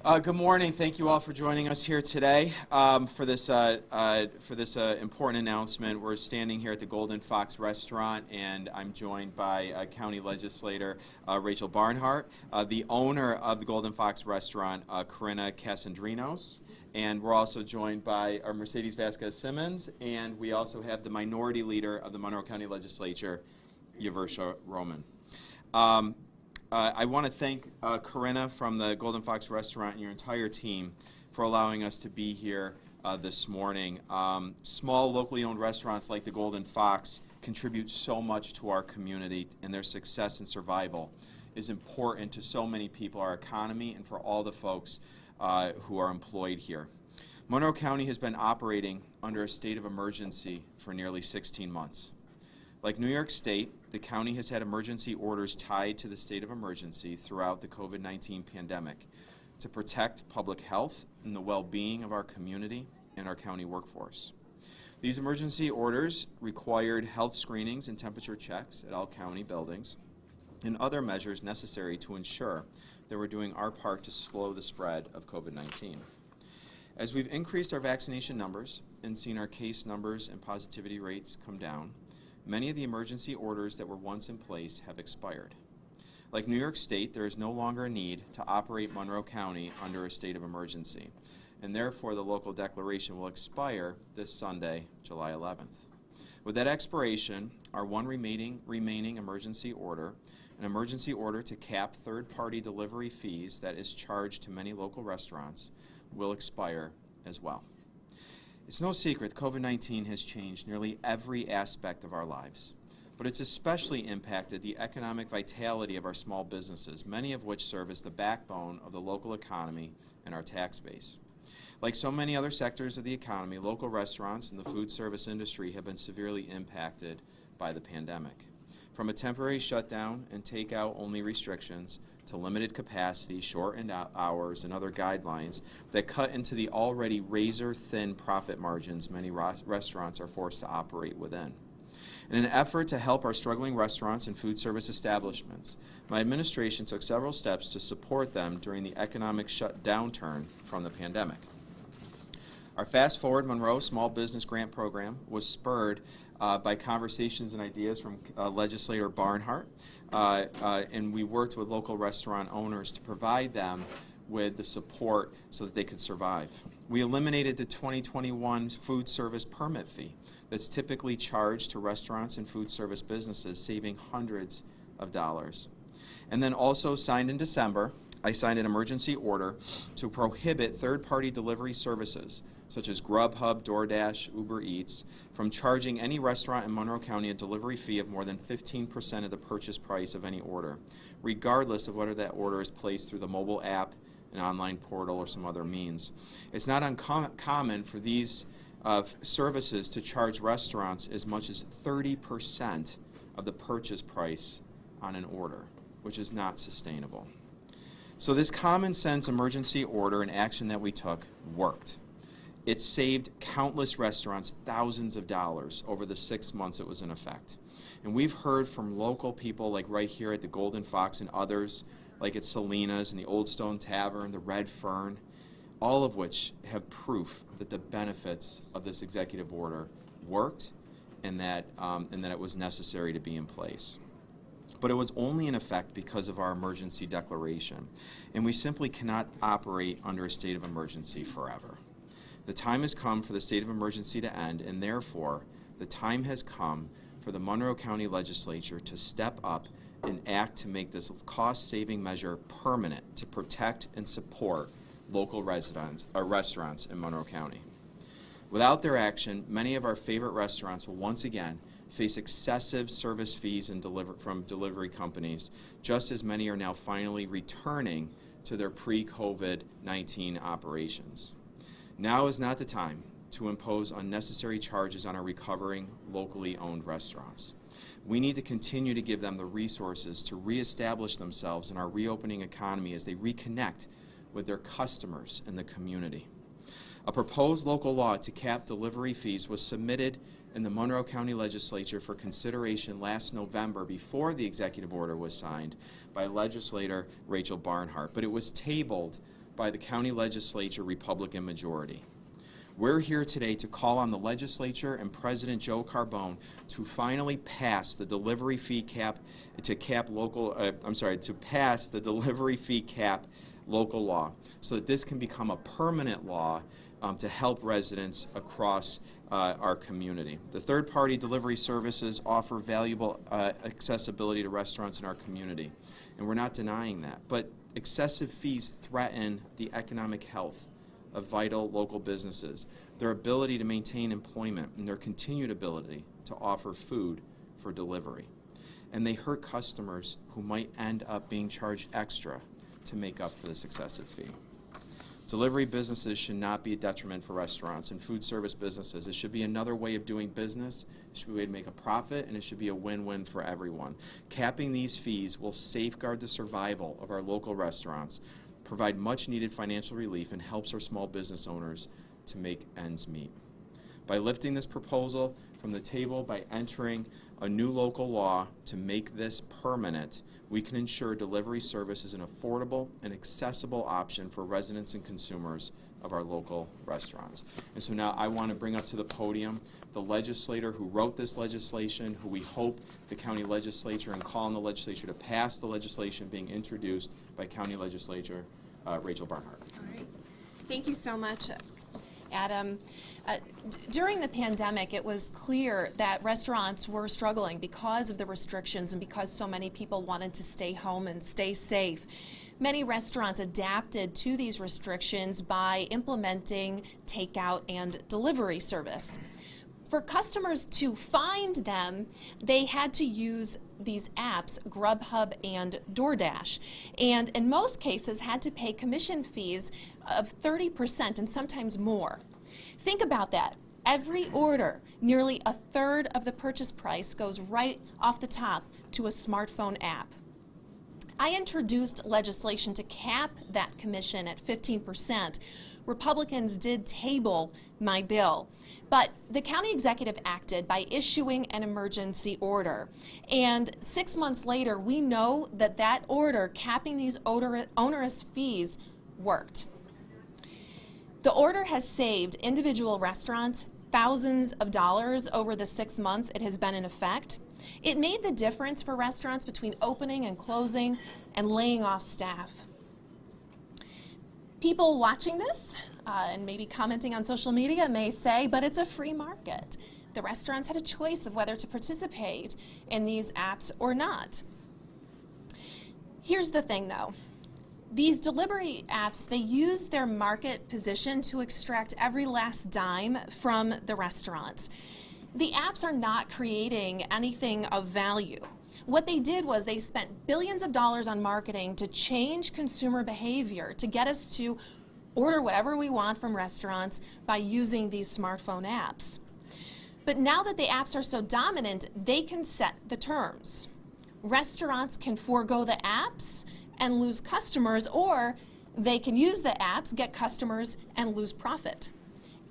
Good morning. Thank you all for joining us here today for this important announcement. We're standing here at the Golden Fox Restaurant, and I'm joined by County Legislator Rachel Barnhart, the owner of the Golden Fox Restaurant, Corinna Casandrinos, and we're also joined by our Mercedes Vasquez-Simmons, and we also have the Minority Leader of the Monroe County Legislature, Yaversha Roman. I want to thank Corinna from the Golden Fox Restaurant and your entire team for allowing us to be here this morning. Small locally owned restaurants like the Golden Fox contribute so much to our community, and their success and survival is important to so many people, our economy, and for all the folks who are employed here. Monroe County has been operating under a state of emergency for nearly 16 months. Like New York State, the county has had emergency orders tied to the state of emergency throughout the COVID-19 pandemic to protect public health and the well-being of our community and our county workforce. These emergency orders required health screenings and temperature checks at all county buildings and other measures necessary to ensure that we're doing our part to slow the spread of COVID-19. As we've increased our vaccination numbers and seen our case numbers and positivity rates come down, many of the emergency orders that were once in place have expired. Like New York State, there is no longer a need to operate Monroe County under a state of emergency, and therefore the local declaration will expire this Sunday, July 11th. With that expiration, our one remaining emergency order, an emergency order to cap third-party delivery fees that is charged to many local restaurants, will expire as well. It's no secret COVID-19 has changed nearly every aspect of our lives, but it's especially impacted the economic vitality of our small businesses, many of which serve as the backbone of the local economy and our tax base. Like so many other sectors of the economy, local restaurants and the food service industry have been severely impacted by the pandemic. From a temporary shutdown and takeout-only restrictions to limited capacity, shortened hours, and other guidelines that cut into the already razor-thin profit margins many restaurants are forced to operate within. In an effort to help our struggling restaurants and food service establishments, my administration took several steps to support them during the economic downturn from the pandemic. Our Fast Forward Monroe Small Business Grant Program was spurred by conversations and ideas from Legislator Barnhart, and we worked with local restaurant owners to provide them with the support so that they could survive. We eliminated the 2021 food service permit fee that's typically charged to restaurants and food service businesses, saving hundreds of dollars. And then also signed in December, I signed an emergency order to prohibit third-party delivery services such as Grubhub, DoorDash, Uber Eats, from charging any restaurant in Monroe County a delivery fee of more than 15% of the purchase price of any order, regardless of whether that order is placed through the mobile app, an online portal, or some other means. It's not uncommon for these services to charge restaurants as much as 30% of the purchase price on an order, which is not sustainable. So this common sense emergency order and action that we took worked. It saved countless restaurants thousands of dollars over the 6 months it was in effect. And we've heard from local people like right here at the Golden Fox and others like at Selena's and the Old Stone Tavern, the Red Fern, all of which have proof that the benefits of this executive order worked and that it was necessary to be in place. But it was only in effect because of our emergency declaration, and we simply cannot operate under a state of emergency forever. The time has come for the state of emergency to end, and therefore, the time has come for the Monroe County Legislature to step up and act to make this cost-saving measure permanent to protect and support local restaurants in Monroe County. Without their action, many of our favorite restaurants will once again face excessive service fees from delivery companies, just as many are now finally returning to their pre-COVID-19 operations. Now is not the time to impose unnecessary charges on our recovering, locally owned restaurants. We need to continue to give them the resources to reestablish themselves in our reopening economy as they reconnect with their customers and the community. A proposed local law to cap delivery fees was submitted in the Monroe County Legislature for consideration last November before the executive order was signed by legislator Rachel Barnhart, but it was tabled by the county legislature Republican majority. We're here today to call on the legislature and President Joe Carbone to finally pass the delivery fee cap to pass the delivery fee cap local law so that this can become a permanent law to help residents across our community. The third-party delivery services offer valuable accessibility to restaurants in our community, and we're not denying that. But excessive fees threaten the economic health of vital local businesses, their ability to maintain employment, and their continued ability to offer food for delivery. And they hurt customers who might end up being charged extra to make up for this excessive fee. Delivery businesses should not be a detriment for restaurants and food service businesses. It should be another way of doing business. It should be a way to make a profit, and it should be a win-win for everyone. Capping these fees will safeguard the survival of our local restaurants, provide much-needed financial relief, and helps our small business owners to make ends meet. By lifting this proposal from the table, by entering a new local law to make this permanent, we can ensure delivery service is an affordable and accessible option for residents and consumers of our local restaurants. And so now I want to bring up to the podium the legislator who wrote this legislation, who we hope the county legislature, and call on the legislature to pass the legislation being introduced by county legislator Rachel Barnhart. All right. Thank you so much, Adam. During the pandemic, it was clear that restaurants were struggling because of the restrictions and because so many people wanted to stay home and stay safe. Many restaurants adapted to these restrictions by implementing takeout and delivery service. For customers to find them, they had to use these apps, Grubhub and DoorDash, and in most cases had to pay commission fees of 30% and sometimes more. Think about that. Every order, nearly a third of the purchase price goes right off the top to a smartphone app. I introduced legislation to cap that commission at 15%. Republicans did table my bill, but the county executive acted by issuing an emergency order. And 6 months later, we know that that order capping these onerous fees worked. The order has saved individual restaurants thousands of dollars over the 6 months it has been in effect. It made the difference for restaurants between opening and closing and laying off staff. People watching this and maybe commenting on social media may say, but it's a free market. The restaurants had a choice of whether to participate in these apps or not. Here's the thing though. These delivery apps, they use their market position to extract every last dime from the restaurants. The apps are not creating anything of value. What they did was they spent billions of dollars on marketing to change consumer behavior, to get us to order whatever we want from restaurants by using these smartphone apps. But now that the apps are so dominant, they can set the terms. Restaurants can forego the apps and lose customers, or they can use the apps, get customers, and lose profit.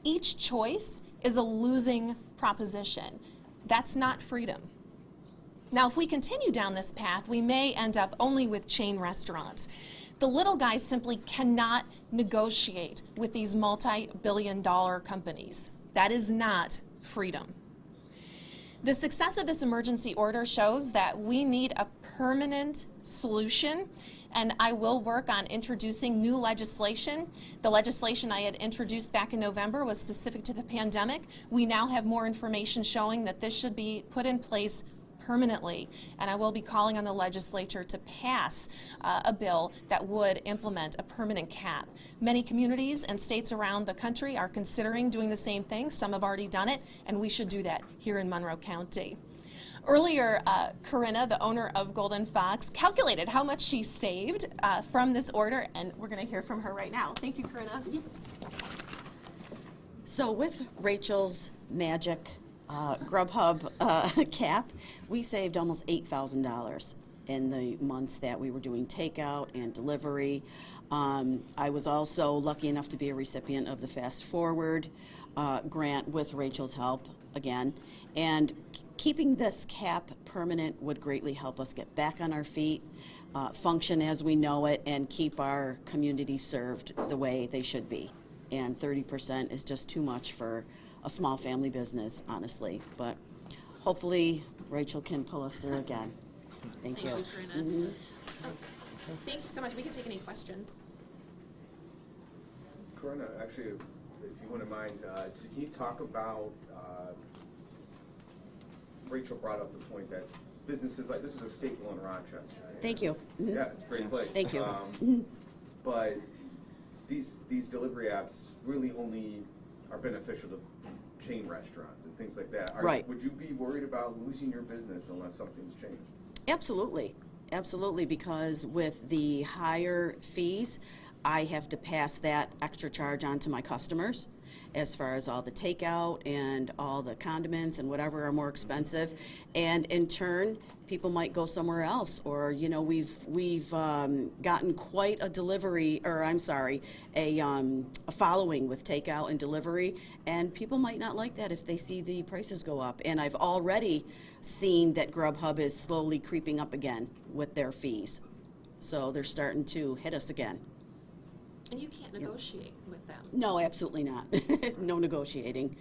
Each choice is a losing proposition. That's not freedom. Now, if we continue down this path, we may end up only with chain restaurants. The little guys simply cannot negotiate with these multi-billion-dollar companies. That is not freedom. The success of this emergency order shows that we need a permanent solution, and I will work on introducing new legislation. The legislation I had introduced back in November was specific to the pandemic. We now have more information showing that this should be put in place permanently, and I will be calling on the legislature to pass a bill that would implement a permanent cap. Many communities and states around the country are considering doing the same thing. Some have already done it, and we should do that here in Monroe County. Earlier, Corinna, the owner of Golden Fox, calculated how much she saved from this order, and we're going to hear from her right now. Thank you, Corinna. Yes. So with Rachel's magic Grubhub cap, we saved almost $8,000 in the months that we were doing takeout and delivery. I was also lucky enough to be a recipient of the Fast Forward grant with Rachel's help again, and keeping this cap permanent would greatly help us get back on our feet. function as we know it and keep our community served the way they should be. And 30% is just too much for a small family business, honestly. But hopefully Rachel can pull us through again. Thank you. Corinna. Thank you so much. We can take any questions. Corinna, actually, if you wouldn't mind, can you talk about, Rachel brought up the point that businesses like, this is a staple in Rochester. Thank you. Yeah, it's a great place. Thank you. But these delivery apps really only are beneficial to chain restaurants and things like that. Right. Would you be worried about losing your business unless something's changed? Absolutely. Absolutely, because with the higher fees, I have to pass that extra charge on to my customers as far as all the takeout and all the condiments and whatever are more expensive. And in turn, people might go somewhere else, or, you know, we've gotten quite a delivery, or I'm sorry, a following with takeout and delivery, and people might not like that if they see the prices go up. And I've already seen that Grubhub is slowly creeping up again with their fees. So they're starting to hit us again. And you can't negotiate with them. No, absolutely not. No negotiating.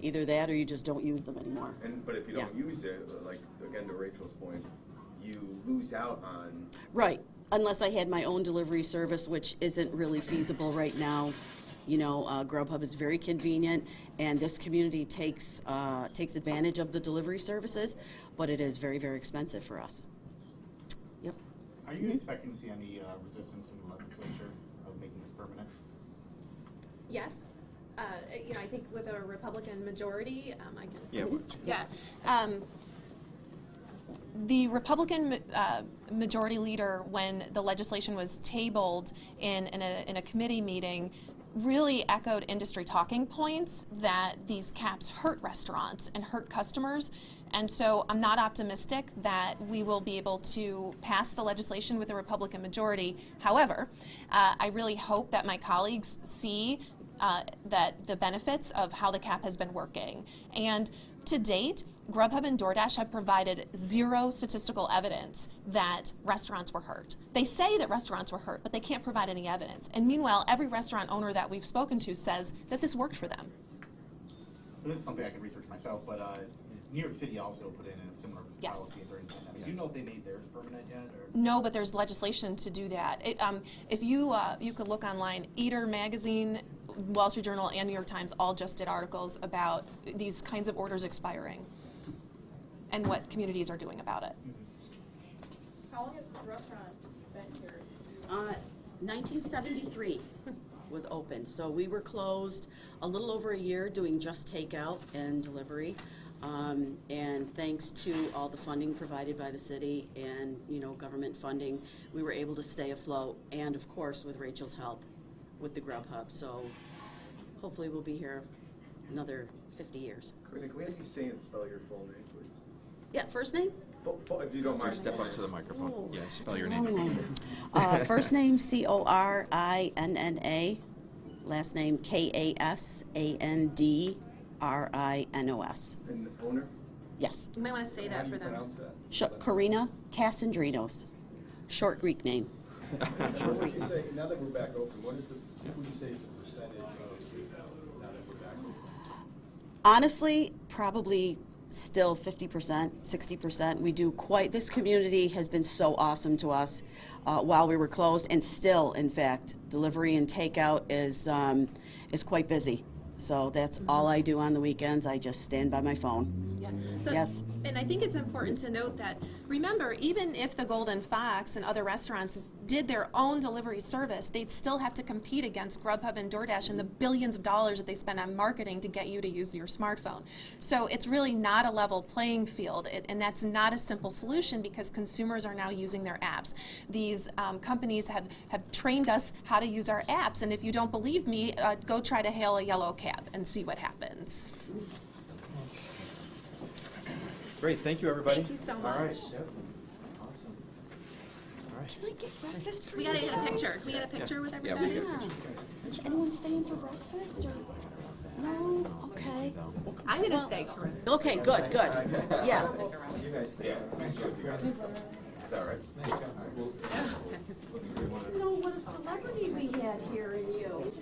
Either that or you just don't use them anymore. But if you don't use it, like, again, to Rachel's point, you lose out on... Right. Unless I had my own delivery service, which isn't really feasible right now. You know, Grubhub is very convenient, and this community takes advantage of the delivery services, but it is very, very expensive for us. Yep. Are you expecting to see any resistance in the legislature of making this permanent? Yes. You know, I think with a Republican majority, I can. Yeah. Yeah. The Republican majority leader, when the legislation was tabled in a committee meeting, really echoed industry talking points that these caps hurt restaurants and hurt customers. And so I'm not optimistic that we will be able to pass the legislation with a Republican majority. However, I really hope that my colleagues see that the benefits of how the cap has been working. And to date, Grubhub and DoorDash have provided zero statistical evidence that restaurants were hurt. They say that restaurants were hurt, but they can't provide any evidence. And meanwhile, every restaurant owner that we've spoken to says that this worked for them. This is something I can research myself, but New York City also put in a similar policy during the pandemic. Do you know if they made theirs permanent yet? Or? No, but there's legislation to do that. If you could look online, Eater Magazine, Wall Street Journal, and New York Times all just did articles about these kinds of orders expiring and what communities are doing about it. How long has this restaurant been here? 1973 was opened, so we were closed a little over a year doing just takeout and delivery. And thanks to all the funding provided by the city and, you know, government funding, we were able to stay afloat, and of course with Rachel's help with the Grubhub. So hopefully we'll be here another 50 years. Corinna, can we have you say and spell your full name, please? Yeah, first name? If you don't mind. Step up to the microphone. Oh, Yeah, spell it's your a name. long name. First name Corinna, last name Kasandrinos. And the owner? Yes. You might want to say that for them. Pronounce that? Corinna Kasandrinos. Short Greek name. Short Greek. Would you say, now that we're back open, what would you say is the percentage of now that we're back open? Honestly, probably still 50%, 60%. We do this community has been so awesome to us while we were closed, and still, in fact, delivery and takeout is quite busy. So that's all I do on the weekends. I just stand by my phone. Yeah. Yes. And I think it's important to note that, remember, even if the Golden Fox and other restaurants did their own delivery service, they'd still have to compete against Grubhub and DoorDash and the billions of dollars that they spend on marketing to get you to use your smartphone. So it's really not a level playing field, and that's not a simple solution because consumers are now using their apps. These companies have trained us how to use our apps, and if you don't believe me, go try to hail a yellow cab and see what happens. Great, thank you, everybody. Thank you so All right. much. Yep. Awesome. All right. Can I get breakfast for We you gotta get a guys? picture. Can we get a picture with Yeah, everybody? we Yeah. Anyone staying for breakfast or? No? Okay. I'm gonna stay, Corinne. Okay, good. Yeah. You guys stay. Thanks for what you guys do. Is that right? You know what a celebrity we had here in you.